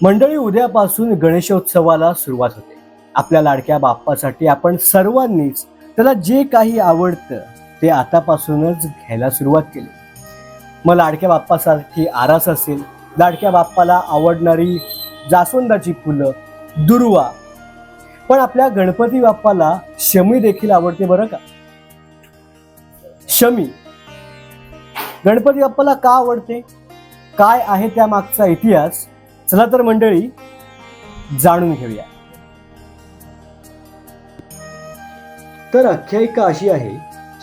मंडळी, उद्यापासून गणेशोत्सवाला सुरुवात होते. आपल्या लाडक्या बाप्पासाठी आपण सर्वांनीच त्याला जे काही आवडतं ते आतापासूनच घ्यायला सुरुवात केली. मग लाडक्या बाप्पासाठी आरास असेल, लाडक्या बाप्पाला आवडणारी जास्वंदाची फुलं, दुर्वा, पण आपल्या गणपती बाप्पाला शमी देखील आवडते बरं का. शमी गणपती बाप्पाला का आवडते, काय आहे त्या मागचा इतिहास, चला तर मंडळी जाणून घेऊया. तर आख्यायिका अशी आहे,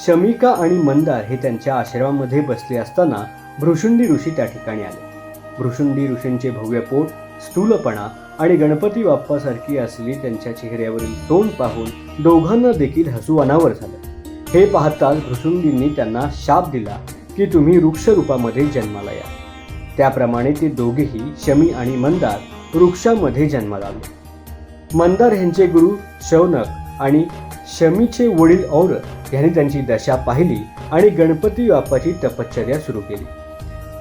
शमिका आणि मंदार हे त्यांच्या आश्रमामध्ये बसले असताना भृशुंडी ऋषी त्या ठिकाणी आले. भृशुंडी ऋषींचे भव्य पोट, स्थूलपणा आणि गणपती बाप्पासारखी असलेली त्यांच्या चेहऱ्यावरील तोंड पाहून दोघांना देखील हसू अनावर झालं. हे पाहताच भृशुंडींनी त्यांना शाप दिला की तुम्ही वृक्ष रूपामध्ये जन्माला या. त्याप्रमाणे ते दोघेही शमी आणि मंदार वृक्षामध्ये जन्माला आले. मंदार यांचे गुरु शौनक आणि शमीचे वडील और यांनी त्यांची दशा पाहिली आणि गणपती बाप्पाची तपश्चर्या सुरू केली.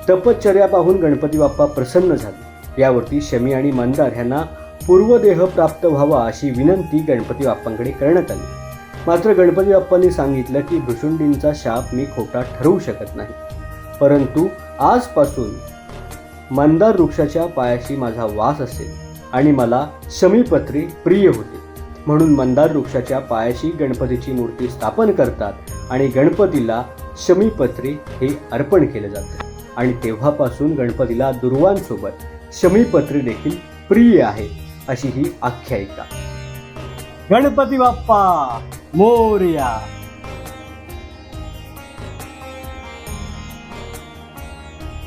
तपश्चर्या पाहून गणपती बाप्पा प्रसन्न झाले. यावरती शमी आणि मंदार यांना पूर्वदेह प्राप्त व्हावा अशी विनंती गणपती बाप्पांकडे करण्यात आली. मात्र गणपती बाप्पांनी सांगितलं की भृशुंडींचा शाप मी खोटा ठरवू शकत नाही, परंतु आजपासून मंदार वृक्षाच्या पायाशी माझा वास असेल आणि मला शमीपत्री प्रिय होते. म्हणून मंदार वृक्षाच्या पायाशी गणपतीची मूर्ती स्थापन करतात आणि गणपतीला शमीपत्री हे अर्पण केले जाते. आणि तेव्हापासून गणपतीला दुर्वांसोबत शमीपत्री देखील प्रिय आहे, अशी ही आख्यायिका. गणपती बाप्पा मोरया.